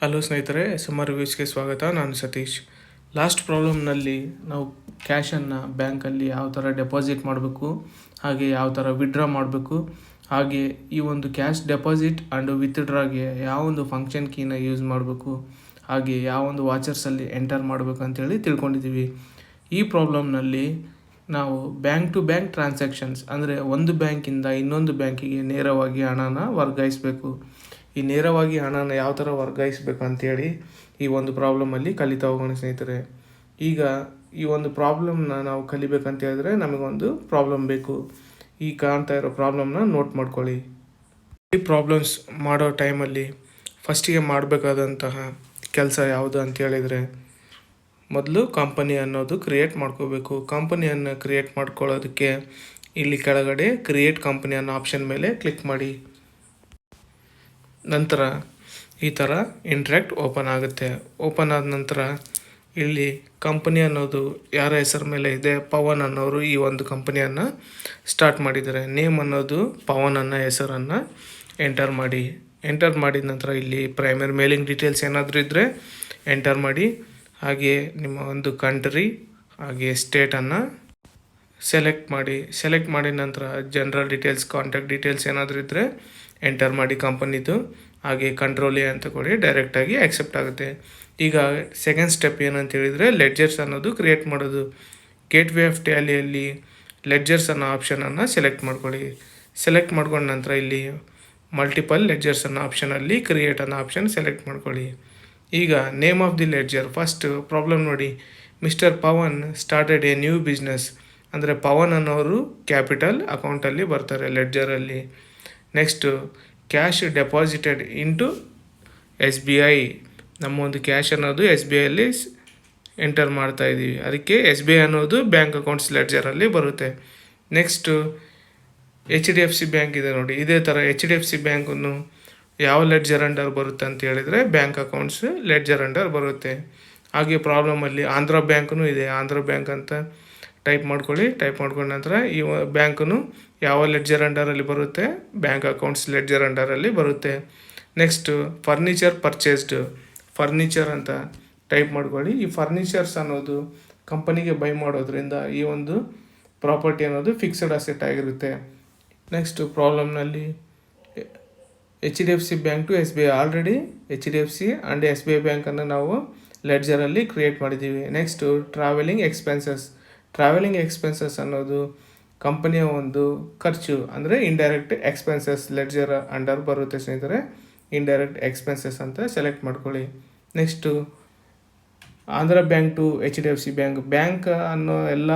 Hello ಸ್ನೇಹಿತರೆ, summer ರಿವ್ಯೂಸ್ಗೆ ಸ್ವಾಗತ. ನಾನು ಸತೀಶ್. ಲಾಸ್ಟ್ ಪ್ರಾಬ್ಲಮ್ನಲ್ಲಿ ನಾವು ಕ್ಯಾಶನ್ನು ಬ್ಯಾಂಕಲ್ಲಿ ಯಾವ ಥರ ಡೆಪಾಸಿಟ್ ಮಾಡಬೇಕು, ಹಾಗೆ ಯಾವ ಥರ ವಿಡ್ರಾ ಮಾಡಬೇಕು, ಹಾಗೆ ಈ ಒಂದು ಕ್ಯಾಶ್ ಡೆಪಾಸಿಟ್ ಆ್ಯಂಡ್ ವಿತ್ಡ್ರಾಗೆ ಯಾವ ಒಂದು ಫಂಕ್ಷನ್ ಕೀನ ಯೂಸ್ ಮಾಡಬೇಕು, ಹಾಗೆ ಯಾವ ಒಂದು ವಾಚರ್ಸಲ್ಲಿ ಎಂಟರ್ ಮಾಡಬೇಕು ಅಂತೇಳಿ ತಿಳ್ಕೊಂಡಿದ್ದೀವಿ. ಈ ಪ್ರಾಬ್ಲಮ್ನಲ್ಲಿ ನಾವು ಬ್ಯಾಂಕ್ ಟು ಬ್ಯಾಂಕ್ ಟ್ರಾನ್ಸಾಕ್ಷನ್ಸ್ ಅಂದರೆ ಒಂದು ಬ್ಯಾಂಕಿಂದ ಇನ್ನೊಂದು ಬ್ಯಾಂಕಿಗೆ ನೇರವಾಗಿ ಹಣನ ವರ್ಗಾಯಿಸಬೇಕು. ಈ ನೇರವಾಗಿ ಹಣನ ಯಾವ ಥರ ವರ್ಗಾಯಿಸಬೇಕು ಅಂತೇಳಿ ಈ ಒಂದು ಪ್ರಾಬ್ಲಮಲ್ಲಿ ಕಲಿತಾ ಹೋಗೋಣ ಸ್ನೇಹಿತರೆ. ಈಗ ಈ ಒಂದು ಪ್ರಾಬ್ಲಮ್ನ ನಾವು ಕಲಿಬೇಕಂತ ಹೇಳಿದ್ರೆ ನಮಗೊಂದು ಪ್ರಾಬ್ಲಮ್ ಬೇಕು. ಈ ಕಾಣ್ತಾ ಇರೋ ಪ್ರಾಬ್ಲಮ್ನ ನೋಟ್ ಮಾಡ್ಕೊಳ್ಳಿ. ಈ ಪ್ರಾಬ್ಲಮ್ಸ್ ಮಾಡೋ ಟೈಮಲ್ಲಿ ಫಸ್ಟಿಗೆ ಮಾಡಬೇಕಾದಂತಹ ಕೆಲಸ ಯಾವುದು ಅಂತ ಹೇಳಿದರೆ, ಮೊದಲು ಕಂಪನಿ ಅನ್ನೋದು ಕ್ರಿಯೇಟ್ ಮಾಡ್ಕೋಬೇಕು. ಕಂಪನಿಯನ್ನು ಕ್ರಿಯೇಟ್ ಮಾಡ್ಕೊಳ್ಳೋದಕ್ಕೆ ಇಲ್ಲಿ ಕೆಳಗಡೆ ಕ್ರಿಯೇಟ್ ಕಂಪನಿ ಅನ್ನೋ ಆಪ್ಷನ್ ಮೇಲೆ ಕ್ಲಿಕ್ ಮಾಡಿ. ನಂತರ ಈ ಥರ ಇಂಟ್ರ್ಯಾಕ್ಟ್ ಓಪನ್ ಆಗುತ್ತೆ. ಓಪನ್ ಆದ ನಂತರ ಇಲ್ಲಿ ಕಂಪನಿ ಅನ್ನೋದು ಯಾರ ಹೆಸರು ಮೇಲೆ ಇದೆ, ಪವನ್ ಅನ್ನೋರು ಈ ಒಂದು ಕಂಪನಿಯನ್ನು ಸ್ಟಾರ್ಟ್ ಮಾಡಿದ್ದಾರೆ. ನೇಮ್ ಅನ್ನೋದು ಪವನ್ ಅನ್ನೋ ಹೆಸರನ್ನು ಎಂಟರ್ ಮಾಡಿ. ಎಂಟರ್ ಮಾಡಿದ ನಂತರ ಇಲ್ಲಿ ಪ್ರೈಮರಿ ಮೇಲಿಂಗ್ ಡೀಟೇಲ್ಸ್ ಏನಾದರೂ ಇದ್ದರೆ ಎಂಟರ್ ಮಾಡಿ. ಹಾಗೆ ನಿಮ್ಮ ಒಂದು ಕಂಟ್ರಿ ಹಾಗೆ ಸ್ಟೇಟನ್ನು ಸೆಲೆಕ್ಟ್ ಮಾಡಿ. ಸೆಲೆಕ್ಟ್ ಮಾಡಿದ ನಂತರ ಜನರಲ್ ಡೀಟೇಲ್ಸ್, ಕಾಂಟ್ಯಾಕ್ಟ್ ಡೀಟೇಲ್ಸ್ ಏನಾದರೂ ಇದ್ದರೆ ಎಂಟರ್ ಮಾಡಿ ಕಂಪನಿದು. ಹಾಗೆ ಕಂಟ್ರೋಲ್ ಅಂತ ಕೊಡಿ, ಡೈರೆಕ್ಟಾಗಿ ಆಕ್ಸೆಪ್ಟ್ ಆಗುತ್ತೆ. ಈಗ ಸೆಕೆಂಡ್ ಸ್ಟೆಪ್ ಏನಂತ ಹೇಳಿದರೆ ಲೆಡ್ಜರ್ಸ್ ಅನ್ನೋದು ಕ್ರಿಯೇಟ್ ಮಾಡೋದು. ಗೇಟ್ವೇ ಆಫ್ ಟ್ಯಾಲಿಯಲ್ಲಿ ಲೆಡ್ಜರ್ಸ್ ಅನ್ನೋ ಆಪ್ಷನನ್ನು ಸೆಲೆಕ್ಟ್ ಮಾಡ್ಕೊಳ್ಳಿ. ಸೆಲೆಕ್ಟ್ ಮಾಡ್ಕೊಂಡ ನಂತರ ಇಲ್ಲಿ ಮಲ್ಟಿಪಲ್ ಲೆಡ್ಜರ್ಸ್ ಅನ್ನೋ ಆಪ್ಷನಲ್ಲಿ ಕ್ರಿಯೇಟ್ ಅನ್ನೋ ಆಪ್ಷನ್ ಸೆಲೆಕ್ಟ್ ಮಾಡ್ಕೊಳ್ಳಿ. ಈಗ name of the ledger, first problem ನೋಡಿ, mister Pavan started a new business ಅಂದರೆ ಪವನ್ ಅನ್ನೋರು ಕ್ಯಾಪಿಟಲ್ ಅಕೌಂಟಲ್ಲಿ ಬರ್ತಾರೆ ಲೆಡ್ಜರಲ್ಲಿ. Next cash deposited into SBI, ನಮ್ಮ ಒಂದು ಕ್ಯಾಶ್ ಅನ್ನೋದು SBIಯಲ್ಲಿ ಎಂಟರ್ ಮಾಡ್ತಾ ಇದ್ದೀವಿ, ಅದಕ್ಕೆ SBI ಅನ್ನೋದು ಬ್ಯಾಂಕ್ ಅಕೌಂಟ್ಸ್ ಲೆಡ್ಜರಲ್ಲಿ ಬರುತ್ತೆ. ನೆಕ್ಸ್ಟು HDFC ಬ್ಯಾಂಕ್ ಇದೆ ನೋಡಿ, ಇದೇ ಥರ HDFC ಬ್ಯಾಂಕನ್ನು ಯಾವ ಲೆಡ್ಜರ್ ಅಂಡರ್ ಬರುತ್ತೆ ಅಂತ ಹೇಳಿದರೆ ಬ್ಯಾಂಕ್ ಅಕೌಂಟ್ಸ್ ಲೆಡ್ಜರ್ ಅಂಡರ್ ಬರುತ್ತೆ. ಹಾಗೆ ಪ್ರಾಬ್ಲಮಲ್ಲಿ ಆಂಧ್ರ ಬ್ಯಾಂಕೂ ಇದೆ, ಆಂಧ್ರ ಬ್ಯಾಂಕ್ ಅಂತ ಟೈಪ್ ಮಾಡ್ಕೊಳ್ಳಿ. ಟೈಪ್ ಮಾಡ್ಕೊಂಡ ನಂತರ ಈ ಬ್ಯಾಂಕನ್ನು ಯಾವ ಲೆಡ್ಜರ್ ಅಂಡರಲ್ಲಿ ಬರುತ್ತೆ, ಬ್ಯಾಂಕ್ ಅಕೌಂಟ್ಸ್ ಲೆಡ್ಜರ್ ಅಂಡರಲ್ಲಿ ಬರುತ್ತೆ. ನೆಕ್ಸ್ಟು ಫರ್ನಿಚರ್ ಪರ್ಚೇಸ್ಡ್, ಫರ್ನಿಚರ್ ಅಂತ ಟೈಪ್ ಮಾಡ್ಕೊಳ್ಳಿ. ಈ ಫರ್ನಿಚರ್ಸ್ ಅನ್ನೋದು ಕಂಪನಿಗೆ ಬೈ ಮಾಡೋದ್ರಿಂದ ಈ ಒಂದು ಪ್ರಾಪರ್ಟಿ ಅನ್ನೋದು ಫಿಕ್ಸ್ಡ್ ಅಸೆಟ್ ಆಗಿರುತ್ತೆ. ನೆಕ್ಸ್ಟು ಪ್ರಾಬ್ಲಮ್ನಲ್ಲಿ HDFC bank to SBI, already HDFC and SBI ಬ್ಯಾಂಕನ್ನು ನಾವು ಲೆಡ್ಜರಲ್ಲಿ ಕ್ರಿಯೇಟ್ ಮಾಡಿದ್ದೀವಿ. Next travelling expenses, travelling expenses ಅನ್ನೋದು ಕಂಪನಿಯ ಒಂದು ಖರ್ಚು ಅಂದರೆ ಇಂಡೈರೆಕ್ಟ್ ಎಕ್ಸ್ಪೆನ್ಸಸ್ ಲೆಡ್ಜರ್ ಅಂಡರ್ ಬರುತ್ತೆ ಸ್ನೇಹಿತರೆ. ಇಂಡೈರೆಕ್ಟ್ ಎಕ್ಸ್ಪೆನ್ಸಸ್ ಅಂತ ಸೆಲೆಕ್ಟ್ ಮಾಡ್ಕೊಳ್ಳಿ. Next Andhra bank to HDFC bank ಅನ್ನೋ ಎಲ್ಲ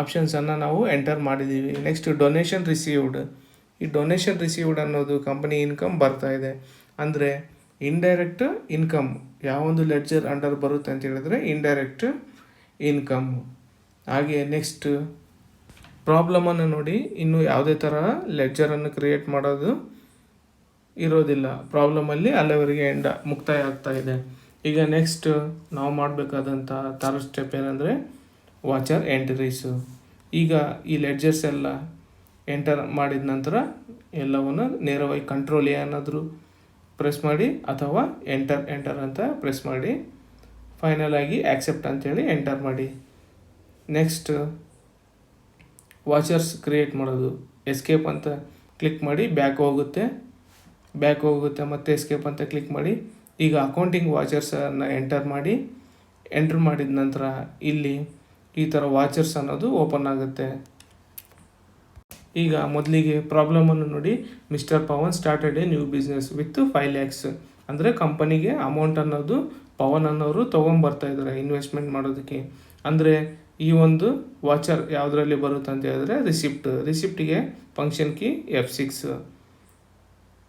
ಆಪ್ಷನ್ಸನ್ನು ನಾವು ಎಂಟರ್ ಮಾಡಿದ್ದೀವಿ. ನೆಕ್ಸ್ಟ್ ಡೊನೇಷನ್ ರಿಸೀವ್ಡ್, ಈ ಡೊನೇಷನ್ ರಿಸೀವ್ಡ್ ಅನ್ನೋದು ಕಂಪನಿ ಇನ್ಕಮ್ ಬರ್ತಾ ಇದೆ ಅಂದರೆ ಇಂಡೈರೆಕ್ಟ್ ಇನ್ಕಮ್ ಯಾವೊಂದು ಲೆಡ್ಜರ್ ಅಂಡರ್ ಬರುತ್ತೆ ಅಂತ ಹೇಳಿದ್ರೆ ಇಂಡೈರೆಕ್ಟ್ ಇನ್ಕಮ್. ಹಾಗೆ ನೆಕ್ಸ್ಟ್ ಪ್ರಾಬ್ಲಮನ್ನು ನೋಡಿ, ಇನ್ನು ಯಾವುದೇ ಥರ ಲೆಡ್ಜರನ್ನು ಕ್ರಿಯೇಟ್ ಮಾಡೋದು ಇರೋದಿಲ್ಲ. ಪ್ರಾಬ್ಲಮಲ್ಲಿ ಅಲ್ಲಿವರೆಗೆ ಮುಕ್ತಾಯ ಆಗ್ತಾ ಇದೆ. ಈಗ ನೆಕ್ಸ್ಟ್ ನಾವು ಮಾಡಬೇಕಾದಂಥ ಥರ್ಡ್ ಸ್ಟೆಪ್ ಏನಂದರೆ ವಾಚರ್ ಎಂಟ್ರೀಸು. ಈಗ ಈ ಲೆಡ್ಜರ್ಸ್ ಎಲ್ಲ ಎಂಟರ್ ಮಾಡಿದ ನಂತರ ಎಲ್ಲವನ್ನು ನೇರವಾಗಿ ಕಂಟ್ರೋಲ್ ಏನಾದರೂ ಪ್ರೆಸ್ ಮಾಡಿ ಅಥವಾ ಎಂಟರ್ ಅಂತ ಪ್ರೆಸ್ ಮಾಡಿ ಫೈನಲ್ ಆಗಿ ಆಕ್ಸೆಪ್ಟ್ ಅಂತೇಳಿ ಎಂಟರ್ ಮಾಡಿ. ನೆಕ್ಸ್ಟ್ ವಾಚರ್ಸ್ ಕ್ರಿಯೇಟ್ ಮಾಡೋದು, ಎಸ್ಕೇಪ್ ಅಂತ ಕ್ಲಿಕ್ ಮಾಡಿ ಬ್ಯಾಕ್ ಹೋಗುತ್ತೆ ಮತ್ತು ಎಸ್ಕೇಪ್ ಅಂತ ಕ್ಲಿಕ್ ಮಾಡಿ. ಈಗ ಅಕೌಂಟಿಂಗ್ ವಾಚರ್ಸನ್ನು ಎಂಟರ್ ಮಾಡಿದ ನಂತರ ಇಲ್ಲಿ ಈ ಥರ ವಾಚರ್ಸ್ ಅನ್ನೋದು ಓಪನ್ ಆಗುತ್ತೆ. ಈಗ ಮೊದಲಿಗೆ ಪ್ರಾಬ್ಲಮನ್ನು ನೋಡಿ, mister Pavan started a new business with 5 lakhs ಅಂದರೆ ಕಂಪನಿಗೆ ಅಮೌಂಟ್ ಅನ್ನೋದು ಪವನ್ ಅನ್ನೋರು ತೊಗೊಂಬರ್ತಾ ಇದ್ದಾರೆ ಇನ್ವೆಸ್ಟ್ಮೆಂಟ್ ಮಾಡೋದಕ್ಕೆ. ಅಂದರೆ ಈ ಒಂದು ವಾಚರ್ ಯಾವುದರಲ್ಲಿ ಬರುತ್ತೆ ಅಂತ ಹೇಳಿದ್ರೆ ರಿಸಿಪ್ಟಿಗೆ function key F6.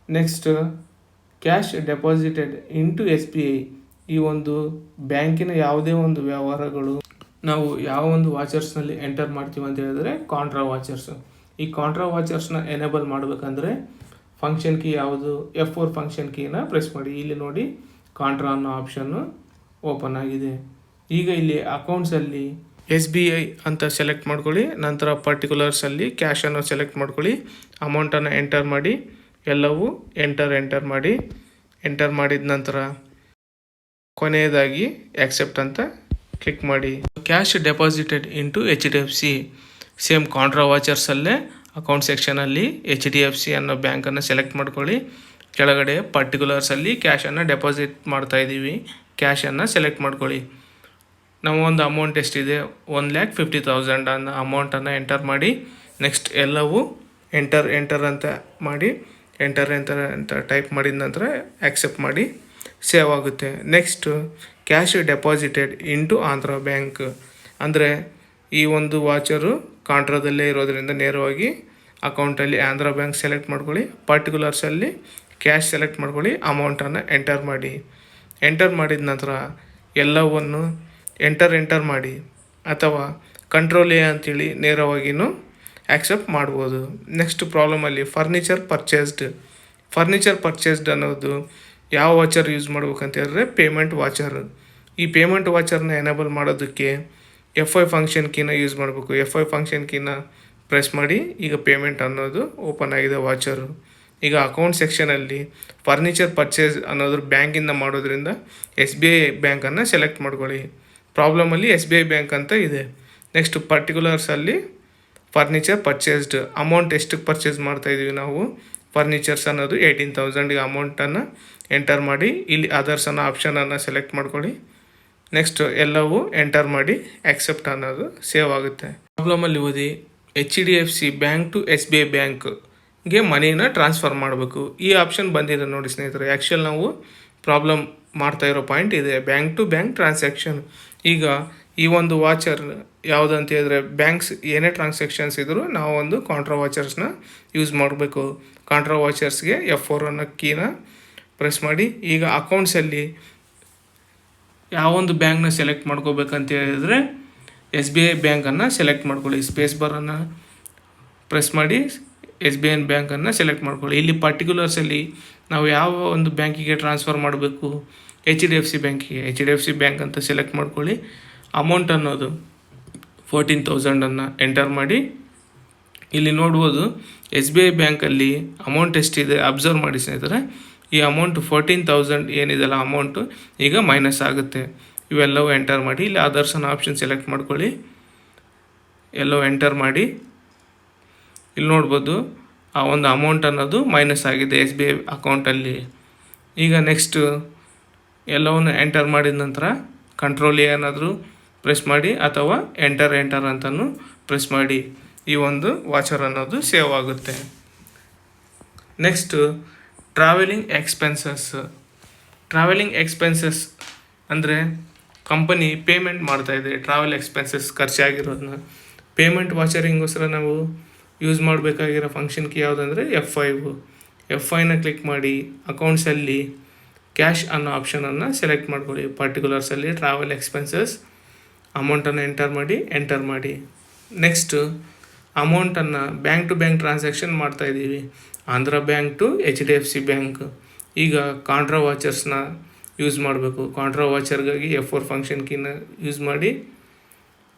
Next cash deposited into SBI, ಈ ಒಂದು ಬ್ಯಾಂಕಿನ ಯಾವುದೇ ಒಂದು ವ್ಯವಹಾರಗಳು ನಾವು ಯಾವ ಒಂದು ವಾಚರ್ಸ್ನಲ್ಲಿ ಎಂಟರ್ ಮಾಡ್ತೀವಿ ಅಂತ ಹೇಳಿದ್ರೆ ಕಾಂಟ್ರಾ ವಾಚರ್ಸ್. ಈ ಕಾಂಟ್ರಾ ವಾಚರ್ಸ್ನ ಎನೇಬಲ್ ಮಾಡಬೇಕಂದ್ರೆ ಫಂಕ್ಷನ್ ಕೀ ಯಾವುದು, F4 ಫಂಕ್ಷನ್ ಕೀನ ಪ್ರೆಸ್ ಮಾಡಿ. ಇಲ್ಲಿ ನೋಡಿ ಕಾಂಟ್ರಾ ಅನ್ನೋ ಆಪ್ಷನ್ನು ಓಪನ್ ಆಗಿದೆ. ಈಗ ಇಲ್ಲಿ ಅಕೌಂಟ್ಸಲ್ಲಿ SBI ಅಂತ ಸೆಲೆಕ್ಟ್ ಮಾಡ್ಕೊಳ್ಳಿ. ನಂತರ ಪರ್ಟಿಕ್ಯುಲರ್ಸಲ್ಲಿ ಕ್ಯಾಶನ್ನು ಸೆಲೆಕ್ಟ್ ಮಾಡ್ಕೊಳ್ಳಿ. ಅಮೌಂಟನ್ನು ಎಂಟರ್ ಮಾಡಿ, ಎಲ್ಲವೂ ಎಂಟರ್ ಮಾಡಿ. ಎಂಟರ್ ಮಾಡಿದ ನಂತರ ಕೊನೆಯದಾಗಿ ಆಕ್ಸೆಪ್ಟ್ ಅಂತ ಕ್ಲಿಕ್ ಮಾಡಿ. Cash deposited into HDFC same contra ವಾಚರ್ಸಲ್ಲೇ ಅಕೌಂಟ್ ಸೆಕ್ಷನಲ್ಲಿ HDFC ಅನ್ನೋ ಬ್ಯಾಂಕನ್ನು ಸೆಲೆಕ್ಟ್ ಮಾಡ್ಕೊಳ್ಳಿ. ಕೆಳಗಡೆ ಪರ್ಟಿಕ್ಯುಲರ್ಸಲ್ಲಿ ಕ್ಯಾಶನ್ನು ಡೆಪಾಸಿಟ್ ಮಾಡ್ತಾಯಿದ್ದೀವಿ, ಕ್ಯಾಶನ್ನು ಸೆಲೆಕ್ಟ್ ಮಾಡ್ಕೊಳ್ಳಿ. ನಾವು ಒಂದು ಅಮೌಂಟ್ ಎಷ್ಟಿದೆ 1,50,000 ಅನ್ನೋ ಅಮೌಂಟನ್ನು ಎಂಟರ್ ಮಾಡಿ. ನೆಕ್ಸ್ಟ್ ಎಲ್ಲವೂ ಎಂಟರ್ ಅಂತ ಮಾಡಿ, ಎಂಟರ್ ಅಂತ ಟೈಪ್ ಮಾಡಿದ ನಂತರ ಆಕ್ಸೆಪ್ಟ್ ಮಾಡಿ, ಸೇವ್ ಆಗುತ್ತೆ. Next cash deposited into Andhra bank ಅಂದರೆ ಈ ಒಂದು ವಾಚರು ಕಾಂಟ್ರಾದಲ್ಲೇ ಇರೋದರಿಂದ ನೇರವಾಗಿ ಅಕೌಂಟಲ್ಲಿ ಆಂಧ್ರ ಬ್ಯಾಂಕ್ ಸೆಲೆಕ್ಟ್ ಮಾಡ್ಕೊಳ್ಳಿ. ಪರ್ಟಿಕ್ಯುಲರ್ಸಲ್ಲಿ ಕ್ಯಾಶ್ ಸೆಲೆಕ್ಟ್ ಮಾಡ್ಕೊಳ್ಳಿ, ಅಮೌಂಟನ್ನು ಎಂಟರ್ ಮಾಡಿ. ಎಂಟರ್ ಮಾಡಿದ ನಂತರ ಎಲ್ಲವನ್ನು ಎಂಟರ್ ಮಾಡಿ ಅಥವಾ ಕಂಟ್ರೋಲ್ ಎ ಅಂತೇಳಿ ನೇರವಾಗಿಯೂ ಆಕ್ಸೆಪ್ಟ್ ಮಾಡ್ಬೋದು. ನೆಕ್ಸ್ಟ್ ಪ್ರಾಬ್ಲಮಲ್ಲಿ ಫರ್ನಿಚರ್ ಪರ್ಚೇಸ್ಡ್ ಅನ್ನೋದು ಯಾವ ವಾಚರ್ ಯೂಸ್ ಮಾಡ್ಬೇಕಂತ ಹೇಳಿದ್ರೆ ಪೇಮೆಂಟ್ ವಾಚರ್. ಈ ಪೇಮೆಂಟ್ ವಾಚರ್ನ ಎನೇಬಲ್ ಮಾಡೋದಕ್ಕೆ F5 ಫಂಕ್ಷನ್ ಕೀನ ಯೂಸ್ ಮಾಡಬೇಕು. F5 ಫಂಕ್ಷನ್ ಕೀನ ಪ್ರೆಸ್ ಮಾಡಿ. ಈಗ ಪೇಮೆಂಟ್ ಅನ್ನೋದು ಓಪನ್ ಆಗಿದೆ ವಾಚರು. ಈಗ ಅಕೌಂಟ್ ಸೆಕ್ಷನಲ್ಲಿ ಫರ್ನಿಚರ್ ಪರ್ಚೇಸ್ ಅನ್ನೋದ್ರ ಬ್ಯಾಂಕಿಂದ ಮಾಡೋದ್ರಿಂದ SBI ಬ್ಯಾಂಕನ್ನು ಸೆಲೆಕ್ಟ್ ಮಾಡ್ಕೊಳ್ಳಿ. ಪ್ರಾಬ್ಲಮಲ್ಲಿ SBI ಬ್ಯಾಂಕ್ ಅಂತ ಇದೆ. ನೆಕ್ಸ್ಟ್ ಪರ್ಟಿಕ್ಯುಲರ್ಸಲ್ಲಿ ಫರ್ನಿಚರ್ ಪರ್ಚೇಸ್ಡ್ ಅಮೌಂಟ್ ಎಷ್ಟಕ್ಕೆ ಪರ್ಚೇಸ್ ಮಾಡ್ತಾಯಿದ್ದೀವಿ ನಾವು ಫರ್ನಿಚರ್ಸ್ ಅನ್ನೋದು 18,000ಗೆ ಅಮೌಂಟನ್ನು ಎಂಟರ್ ಮಾಡಿ. ಇಲ್ಲಿ ಅದರ್ಸ್ ಅನ್ನೋ ಆಪ್ಷನನ್ನು ಸೆಲೆಕ್ಟ್ ಮಾಡ್ಕೊಳ್ಳಿ. ನೆಕ್ಸ್ಟ್ ಎಲ್ಲವೂ ಎಂಟರ್ ಮಾಡಿ ಆಕ್ಸೆಪ್ಟ್ ಅನ್ನೋದು ಸೇವ್ ಆಗುತ್ತೆ. ಪ್ರಾಬ್ಲಮಲ್ಲಿ ಓದಿ HDFC ಬ್ಯಾಂಕ್ ಟು SBI ಬ್ಯಾಂಕ್ಗೆ ಮನಿನ ಟ್ರಾನ್ಸ್ಫರ್ ಮಾಡಬೇಕು. ಈ ಆಪ್ಷನ್ ಬಂದಿದೆ ನೋಡಿ ಸ್ನೇಹಿತರೆ. ಆ್ಯಕ್ಚುಲ್ ನಾವು ಪ್ರಾಬ್ಲಮ್ ಮಾಡ್ತಾ ಇರೋ ಪಾಯಿಂಟ್ ಇದೆ, ಬ್ಯಾಂಕ್ ಟು ಬ್ಯಾಂಕ್ ಟ್ರಾನ್ಸಾಕ್ಷನ್. ಈಗ ಈ ಒಂದು ವಾಚರ್ ಯಾವುದಂತ ಹೇಳಿದ್ರೆ ಬ್ಯಾಂಕ್ಸ್ ಏನೇ ಟ್ರಾನ್ಸಾಕ್ಷನ್ಸ್ ಇದ್ದರೂ ನಾವು ಒಂದು ಕಾಂಟ್ರಾ ವಾಚರ್ಸ್ನ ಯೂಸ್ ಮಾಡಬೇಕು. ಕಾಂಟ್ರಾ ವಾಚರ್ಸ್ಗೆ F4 ಅನ್ನೋ ಕೀನ ಪ್ರೆಸ್ ಮಾಡಿ. ಈಗ ಅಕೌಂಟ್ಸಲ್ಲಿ ಯಾವೊಂದು ಬ್ಯಾಂಕ್ನ ಸೆಲೆಕ್ಟ್ ಮಾಡ್ಕೋಬೇಕಂತ ಹೇಳಿದ್ರೆ SBI ಬ್ಯಾಂಕನ್ನು ಸೆಲೆಕ್ಟ್ ಮಾಡ್ಕೊಳ್ಳಿ. ಸ್ಪೇಸ್ ಬಾರನ್ನು ಪ್ರೆಸ್ ಮಾಡಿ SBI ಬ್ಯಾಂಕನ್ನು ಸೆಲೆಕ್ಟ್ ಮಾಡ್ಕೊಳ್ಳಿ. ಇಲ್ಲಿ ಪರ್ಟಿಕ್ಯುಲರ್ಸಲ್ಲಿ ನಾವು ಯಾವ ಒಂದು ಬ್ಯಾಂಕಿಗೆ ಟ್ರಾನ್ಸ್ಫರ್ ಮಾಡಬೇಕು HDFC ಬ್ಯಾಂಕಿಗೆ HDFC ಬ್ಯಾಂಕ್ ಅಂತ ಸೆಲೆಕ್ಟ್ ಮಾಡ್ಕೊಳ್ಳಿ. ಅಮೌಂಟ್ ಅನ್ನೋದು 14,000 ಎಂಟರ್ ಮಾಡಿ. ಇಲ್ಲಿ ನೋಡ್ಬೋದು SBI ಬ್ಯಾಂಕಲ್ಲಿ ಅಮೌಂಟ್ ಎಷ್ಟಿದೆ ಅಬ್ಸರ್ವ್ ಮಾಡಿ ಸ್ನೇಹಿತರೆ. ಈ ಅಮೌಂಟ್ 14,000 ಏನಿದೆಲ್ಲ ಅಮೌಂಟು ಈಗ ಮೈನಸ್ ಆಗುತ್ತೆ. ಇವೆಲ್ಲವೂ ಎಂಟರ್ ಮಾಡಿ. ಇಲ್ಲಿ ಅದರ್ಸ್ ಅನ್ನೋ ಆಪ್ಷನ್ ಸೆಲೆಕ್ಟ್ ಮಾಡ್ಕೊಳ್ಳಿ, ಎಲ್ಲವೂ ಎಂಟರ್ ಮಾಡಿ. ಇಲ್ಲಿ ನೋಡ್ಬೋದು ಆ ಒಂದು ಅಮೌಂಟ್ ಅನ್ನೋದು ಮೈನಸ್ ಆಗಿದೆ SBI ಅಕೌಂಟಲ್ಲಿ. ಈಗ ನೆಕ್ಸ್ಟು ಎಲ್ಲವನ್ನು ಎಂಟರ್ ಮಾಡಿದ ನಂತರ ಕಂಟ್ರೋಲ್ ಏನಾದರೂ ಪ್ರೆಸ್ ಮಾಡಿ ಅಥವಾ ಎಂಟರ್ ಅಂತಲೂ ಪ್ರೆಸ್ ಮಾಡಿ. ಈ ಒಂದು ವಾಚರ್ ಅನ್ನೋದು ಸೇವ್ ಆಗುತ್ತೆ. ನೆಕ್ಸ್ಟು ಟ್ರಾವೆಲಿಂಗ್ ಎಕ್ಸ್ಪೆನ್ಸಸ್ ಅಂದರೆ ಕಂಪನಿ ಪೇಮೆಂಟ್ ಮಾಡ್ತಾಯಿದೆ ಟ್ರಾವೆಲ್ ಎಕ್ಸ್ಪೆನ್ಸಸ್ ಖರ್ಚಾಗಿರೋದನ್ನ. ಪೇಮೆಂಟ್ ವಾಚರಿಂಗೋಸ್ಕರ ನಾವು ಯೂಸ್ ಮಾಡಬೇಕಾಗಿರೋ ಫಂಕ್ಷನ್ ಕೀ ಯಾವುದಂದರೆ F5ನ ಕ್ಲಿಕ್ ಮಾಡಿ. ಅಕೌಂಟ್ಸಲ್ಲಿ ಕ್ಯಾಶ್ ಅನ್ನೋ ಆಪ್ಷನನ್ನು ಸೆಲೆಕ್ಟ್ ಮಾಡ್ಕೊಳ್ಳಿ. ಪರ್ಟಿಕ್ಯುಲರ್ಸಲ್ಲಿ ಟ್ರಾವೆಲ್ ಎಕ್ಸ್ಪೆನ್ಸಸ್ ಅಮೌಂಟನ್ನು ಎಂಟರ್ ಮಾಡಿ. ನೆಕ್ಸ್ಟು ಅಮೌಂಟನ್ನು ಬ್ಯಾಂಕ್ ಟು ಬ್ಯಾಂಕ್ ಟ್ರಾನ್ಸಾಕ್ಷನ್ ಮಾಡ್ತಾಯಿದ್ದೀವಿ, Andhra bank to HDFC bank. ಈಗ ಕಾಂಟ್ರಾ ವಾಚರ್ಸ್ನ ಯೂಸ್ ಮಾಡಬೇಕು. ಕಾಂಟ್ರಾ ವಾಚರ್ಗಾಗಿ F4 ಫಂಕ್ಷನ್ ಕೀನ ಯೂಸ್ ಮಾಡಿ.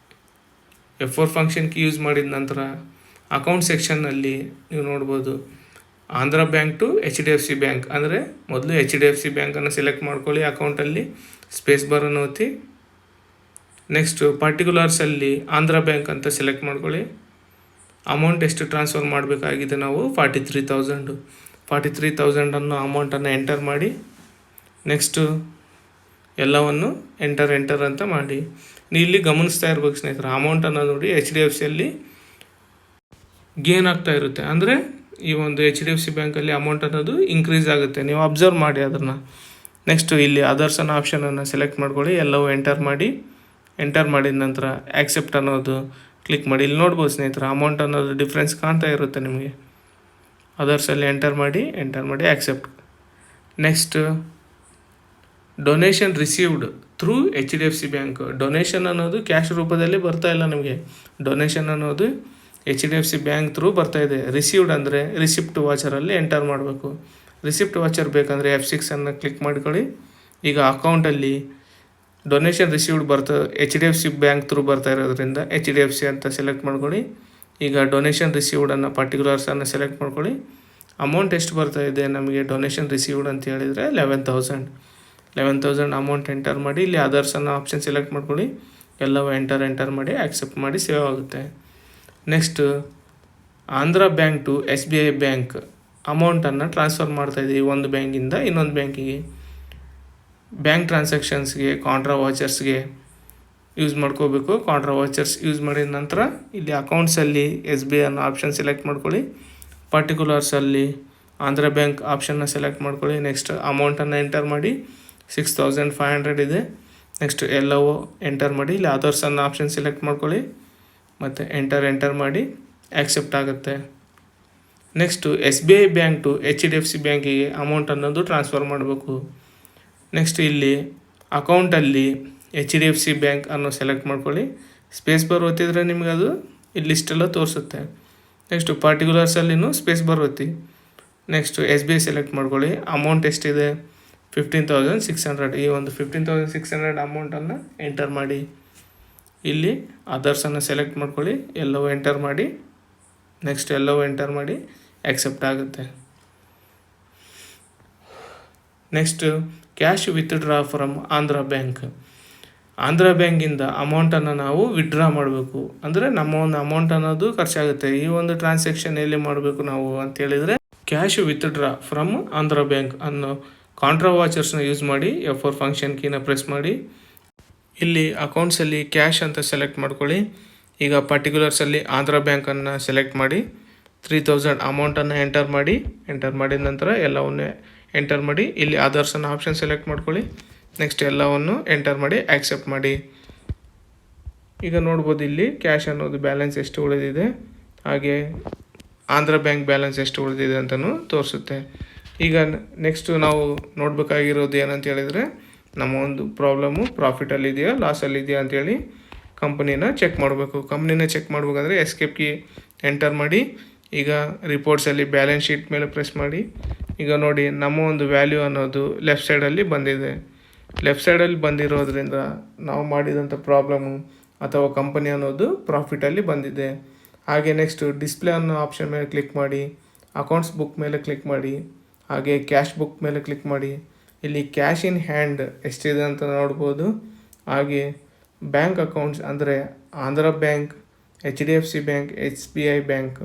F4 ಫಂಕ್ಷನ್ ಕೀ ಯೂಸ್ ಮಾಡಿದ ನಂತರ ಅಕೌಂಟ್ ಸೆಕ್ಷನ್ನಲ್ಲಿ ನೀವು ನೋಡ್ಬೋದು Andhra bank to HDFC bank ಅಂದರೆ ಮೊದಲು HDFC ಬ್ಯಾಂಕನ್ನು ಸೆಲೆಕ್ಟ್ ಮಾಡ್ಕೊಳ್ಳಿ. ಅಕೌಂಟಲ್ಲಿ ಸ್ಪೇಸ್ ಬಾರನ್ನು ಒತ್ತಿ. ನೆಕ್ಸ್ಟು ಪರ್ಟಿಕ್ಯುಲರ್ಸಲ್ಲಿ ಆಂಧ್ರ ಬ್ಯಾಂಕ್ ಅಂತ ಸೆಲೆಕ್ಟ್ ಮಾಡ್ಕೊಳ್ಳಿ. ಅಮೌಂಟ್ ಎಷ್ಟು ಟ್ರಾನ್ಸ್ಫರ್ ಮಾಡಬೇಕಾಗಿದೆ ನಾವು 43,000 ಅನ್ನೋ ಅಮೌಂಟನ್ನು ಎಂಟರ್ ಮಾಡಿ. ನೆಕ್ಸ್ಟು ಎಲ್ಲವನ್ನು ಎಂಟರ್ ಅಂತ ಮಾಡಿ. ನೀವು ಇಲ್ಲಿ ಗಮನಿಸ್ತಾ ಇರ್ಬೇಕು ಸ್ನೇಹಿತರೆ, ಅಮೌಂಟನ್ನು ನೋಡಿ HDFCಯಲ್ಲಿ ಗೇನ್ ಆಗ್ತಾ ಇರುತ್ತೆ. ಅಂದರೆ ಈ ಒಂದು HDFC ಬ್ಯಾಂಕಲ್ಲಿ ಅಮೌಂಟ್ ಅನ್ನೋದು ಇನ್ಕ್ರೀಸ್ ಆಗುತ್ತೆ, ನೀವು ಅಬ್ಸರ್ವ್ ಮಾಡಿ ಅದನ್ನು. ನೆಕ್ಸ್ಟು ಇಲ್ಲಿ ಅದರ್ಸ್ ಅನ್ನೋ ಆಪ್ಷನನ್ನು ಸೆಲೆಕ್ಟ್ ಮಾಡ್ಕೊಳ್ಳಿ, ಎಲ್ಲವೂ ಎಂಟರ್ ಮಾಡಿದ ನಂತರ ಆಕ್ಸೆಪ್ಟ್ ಅನ್ನೋದು ಕ್ಲಿಕ್ ಮಾಡಿ. ಇಲ್ಲಿ ನೋಡ್ಬೋದು ಸ್ನೇಹಿತರೆ, ಅಮೌಂಟ್ ಅನ್ನೋದು ಡಿಫ್ರೆನ್ಸ್ ಕಾಣ್ತಾ ಇರುತ್ತೆ ನಿಮಗೆ. ಅದರ್ಸಲ್ಲಿ ಎಂಟರ್ ಮಾಡಿ accept. Next donation received through HDFC bank. Donation ಅನ್ನೋದು ಕ್ಯಾಶ್ ರೂಪದಲ್ಲಿ ಬರ್ತಾ ಇಲ್ಲ ನಿಮಗೆ, ಡೊನೇಷನ್ ಅನ್ನೋದು HDFC ಬ್ಯಾಂಕ್ ಥ್ರೂ ಬರ್ತಾಯಿದೆ. ರಿಸೀವ್ಡ್ ಅಂದರೆ ರಿಸಿಪ್ಟ್ ವಾಚರಲ್ಲಿ ಎಂಟರ್ ಮಾಡಬೇಕು. ರಿಸಿಪ್ಟ್ ವಾಚರ್ ಬೇಕಂದರೆ F6 ಕ್ಲಿಕ್ ಮಾಡ್ಕೊಳ್ಳಿ. ಈಗ ಅಕೌಂಟಲ್ಲಿ donation received HDFC bank through ಬರ್ತಾ ಇರೋದ್ರಿಂದ HDFC ಅಂತ ಸೆಲೆಕ್ಟ್ ಮಾಡ್ಕೊಳ್ಳಿ. ಈಗ ಡೊನೇಷನ್ ರಿಸೀವ್ಡನ್ನು ಪರ್ಟಿಕ್ಯುಲರ್ಸನ್ನು ಸೆಲೆಕ್ಟ್ ಮಾಡ್ಕೊಳ್ಳಿ. ಅಮೌಂಟ್ ಎಷ್ಟು ಬರ್ತಾ ಇದೆ ನಮಗೆ ಡೊನೇಷನ್ ರಿಸೀವ್ಡ್ ಅಂತ ಹೇಳಿದರೆ 11,000. 11,000 ಅಮೌಂಟ್ ಎಂಟರ್ ಮಾಡಿ ಇಲ್ಲಿ ಅದರ್ಸ್ ಅನ್ನೋ ಆಪ್ಷನ್ ಸೆಲೆಕ್ಟ್ ಮಾಡ್ಕೊಳ್ಳಿ. ಎಲ್ಲವೂ ಎಂಟರ್ ಮಾಡಿ ಆಕ್ಸೆಪ್ಟ್ ಮಾಡಿ ಸೇವ್ ಆಗುತ್ತೆ. Next Andhra bank to SBI bank ಅಮೌಂಟನ್ನು ಟ್ರಾನ್ಸ್ಫರ್ ಮಾಡ್ತಾಯಿದ್ದೀವಿ ಒಂದು ಬ್ಯಾಂಕಿಂದ ಇನ್ನೊಂದು ಬ್ಯಾಂಕಿಗೆ. ಬ್ಯಾಂಕ್ ಟ್ರಾನ್ಸಾಕ್ಷನ್ಸ್ಗೆ ಕಾಂಟ್ರಾ ವಾಚರ್ಸ್ಗೆ ಯೂಸ್ ಮಾಡ್ಕೋಬೇಕು. ಕಾಂಟ್ರಾ ವಾಚರ್ಸ್ ಯೂಸ್ ಮಾಡಿದ ನಂತರ ಇಲ್ಲಿ ಅಕೌಂಟ್ಸಲ್ಲಿ SBI ಅನ್ನೋ ಆಪ್ಷನ್ ಸೆಲೆಕ್ಟ್ ಮಾಡ್ಕೊಳ್ಳಿ. ಪರ್ಟಿಕ್ಯುಲರ್ಸಲ್ಲಿ ಆಂಧ್ರ ಬ್ಯಾಂಕ್ ಆಪ್ಷನ್ನ ಸೆಲೆಕ್ಟ್ ಮಾಡ್ಕೊಳ್ಳಿ. ನೆಕ್ಸ್ಟ್ ಅಮೌಂಟನ್ನು ಎಂಟರ್ ಮಾಡಿ 6,500 ಇದೆ. ನೆಕ್ಸ್ಟ್ ಎಲ್ಲವೂ ಎಂಟರ್ ಮಾಡಿ ಇಲ್ಲಿ ಅದರ್ಸ್ ಅನ್ನೋ ಆಪ್ಷನ್ ಸೆಲೆಕ್ಟ್ ಮಾಡ್ಕೊಳ್ಳಿ ಮತ್ತು ಎಂಟರ್ ಮಾಡಿ ಆಕ್ಸೆಪ್ಟ್ ಆಗುತ್ತೆ. Next SBI bank to HDFC ಬ್ಯಾಂಕಿಗೆ ಅಮೌಂಟ್ ಅನ್ನೋದು ಟ್ರಾನ್ಸ್ಫರ್ ಮಾಡಬೇಕು. ನೆಕ್ಸ್ಟ್ ಇಲ್ಲಿ ಅಕೌಂಟಲ್ಲಿ HDFC ಬ್ಯಾಂಕ್ ಅನ್ನೋ ಸೆಲೆಕ್ಟ್ ಮಾಡ್ಕೊಳ್ಳಿ. ಸ್ಪೇಸ್ ಬಾರ್ ಒತ್ತಿದ್ರೆ ನಿಮಗೆ ಅದು ಇಲ್ಲಿ ಲಿಸ್ಟೆಲ್ಲ ತೋರಿಸುತ್ತೆ. ನೆಕ್ಸ್ಟು ಪರ್ಟಿಕ್ಯುಲರ್ಸಲ್ಲಿನೂ ಸ್ಪೇಸ್ ಬಾರ್ ಒತ್ತಿ. ನೆಕ್ಸ್ಟು SBI ಸೆಲೆಕ್ಟ್ ಮಾಡ್ಕೊಳ್ಳಿ. ಅಮೌಂಟ್ ಎಷ್ಟಿದೆ 15,600. ಈ ಒಂದು 15,600 ಅಮೌಂಟನ್ನು ಎಂಟರ್ ಮಾಡಿ ಇಲ್ಲಿ ಅದರ್ಸನ್ನು ಸೆಲೆಕ್ಟ್ ಮಾಡ್ಕೊಳ್ಳಿ. ಎಲ್ಲವೂ ಎಂಟರ್ ಮಾಡಿ ನೆಕ್ಸ್ಟ್ ಎಲ್ಲವೂ ಎಂಟರ್ ಮಾಡಿ ಆಕ್ಸೆಪ್ಟ್ ಆಗುತ್ತೆ. Next cash withdraw from Andhra bank. Andhra ಬ್ಯಾಂಕಿಂದ ಅಮೌಂಟನ್ನು ನಾವು ವಿತ್ಡ್ರಾ ಮಾಡಬೇಕು. ಅಂದರೆ ನಮ್ಮ ಒಂದು ಅಮೌಂಟ್ ಅನ್ನೋದು ಖರ್ಚಾಗುತ್ತೆ. ಈ ಒಂದು ಟ್ರಾನ್ಸಾಕ್ಷನ್ ಎಲ್ಲಿ ಮಾಡಬೇಕು ನಾವು ಅಂತೇಳಿದರೆ cash withdraw from Andhra bank ಅನ್ನೋ ಕಾಂಟ್ರಾ ವಾಚರ್ಸ್ನ ಯೂಸ್ ಮಾಡಿ F4 ಫಂಕ್ಷನ್ ಕೀನ ಪ್ರೆಸ್ ಮಾಡಿ ಇಲ್ಲಿ ಅಕೌಂಟ್ಸಲ್ಲಿ ಕ್ಯಾಶ್ ಅಂತ ಸೆಲೆಕ್ಟ್ ಮಾಡ್ಕೊಳ್ಳಿ. ಈಗ ಪರ್ಟಿಕ್ಯುಲರ್ಸಲ್ಲಿ ಆಂಧ್ರ ಬ್ಯಾಂಕನ್ನು ಸೆಲೆಕ್ಟ್ ಮಾಡಿ 3,000 ಅಮೌಂಟನ್ನು ಎಂಟರ್ ಮಾಡಿದ ನಂತರ ಎಲ್ಲವನ್ನೇ ಎಂಟರ್ ಮಾಡಿ ಇಲ್ಲಿ ಅದರ್ಸ್ ಅನ್ನೋ ಆಪ್ಷನ್ ಸೆಲೆಕ್ಟ್ ಮಾಡ್ಕೊಳ್ಳಿ. ನೆಕ್ಸ್ಟ್ ಎಲ್ಲವನ್ನು ಎಂಟರ್ ಮಾಡಿ ಆಕ್ಸೆಪ್ಟ್ ಮಾಡಿ. ಈಗ ನೋಡ್ಬೋದು ಇಲ್ಲಿ ಕ್ಯಾಶ್ ಅನ್ನೋದು ಬ್ಯಾಲೆನ್ಸ್ ಎಷ್ಟು ಉಳಿದಿದೆ, ಹಾಗೆ ಆಂಧ್ರ ಬ್ಯಾಂಕ್ ಬ್ಯಾಲೆನ್ಸ್ ಎಷ್ಟು ಉಳಿದಿದೆ ಅಂತಲೂ ತೋರಿಸುತ್ತೆ. ಈಗ ನೆಕ್ಸ್ಟು ನಾವು ನೋಡಬೇಕಾಗಿರೋದು ಏನಂತ ಹೇಳಿದರೆ ನಮ್ಮ ಒಂದು ಪ್ರಾಬ್ಲಮ್ಮು ಪ್ರಾಫಿಟಲ್ಲಿದೆಯಾ ಲಾಸಲ್ಲಿದೆಯಾ ಅಂತೇಳಿ ಕಂಪ್ನಿನ ಚೆಕ್ ಮಾಡಬೇಕು. ಕಂಪ್ನಿನ ಚೆಕ್ ಮಾಡಬೇಕಾದ್ರೆ ಎಸ್ಕೇಪ್ ಕೀ ಎಂಟರ್ ಮಾಡಿ ಈಗ ರಿಪೋರ್ಟ್ಸಲ್ಲಿ ಬ್ಯಾಲೆನ್ಸ್ ಶೀಟ್ ಮೇಲೆ ಪ್ರೆಸ್ ಮಾಡಿ. ಈಗ ನೋಡಿ ನಮ್ಮ ಒಂದು ವ್ಯಾಲ್ಯೂ ಅನ್ನೋದು ಲೆಫ್ಟ್ ಸೈಡಲ್ಲಿ ಬಂದಿದೆ. ಲೆಫ್ಟ್ ಸೈಡಲ್ಲಿ ಬಂದಿರೋದ್ರಿಂದ ನಾವು ಮಾಡಿದಂಥ ಪ್ರಾಬ್ಲಮ್ಮು ಅಥವಾ ಕಂಪನಿ ಅನ್ನೋದು ಪ್ರಾಫಿಟಲ್ಲಿ ಬಂದಿದೆ. ಹಾಗೆ ನೆಕ್ಸ್ಟು ಡಿಸ್ಪ್ಲೇ ಅನ್ನೋ ಆಪ್ಷನ್ ಮೇಲೆ ಕ್ಲಿಕ್ ಮಾಡಿ, ಅಕೌಂಟ್ಸ್ ಬುಕ್ ಮೇಲೆ ಕ್ಲಿಕ್ ಮಾಡಿ, ಹಾಗೆ ಕ್ಯಾಶ್ ಬುಕ್ ಮೇಲೆ ಕ್ಲಿಕ್ ಮಾಡಿ. ಇಲ್ಲಿ ಕ್ಯಾಶ್ ಇನ್ ಹ್ಯಾಂಡ್ ಎಷ್ಟಿದೆ ಅಂತ ನೋಡ್ಬೋದು. ಹಾಗೆ ಬ್ಯಾಂಕ್ ಅಕೌಂಟ್ಸ್ ಅಂದರೆ Andhra bank, HDFC bank, SBI bank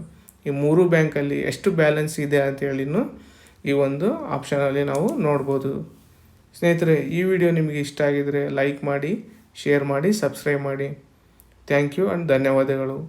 ಈ ಮೂರು ಬ್ಯಾಂಕಲ್ಲಿ ಎಷ್ಟು ಬ್ಯಾಲೆನ್ಸ್ ಇದೆ ಅಂತೇಳಿನೂ ಈ ಒಂದು ಆಪ್ಷನಲ್ಲಿ ನಾವು ನೋಡ್ಬೋದು. ಸ್ನೇಹಿತರೆ, ಈ ವಿಡಿಯೋ ನಿಮಗೆ ಇಷ್ಟ ಆಗಿದರೆ ಲೈಕ್ ಮಾಡಿ, ಶೇರ್ ಮಾಡಿ, ಸಬ್ಸ್ಕ್ರೈಬ್ ಮಾಡಿ. ಥ್ಯಾಂಕ್ ಯು ಆ್ಯಂಡ್ ಧನ್ಯವಾದಗಳು.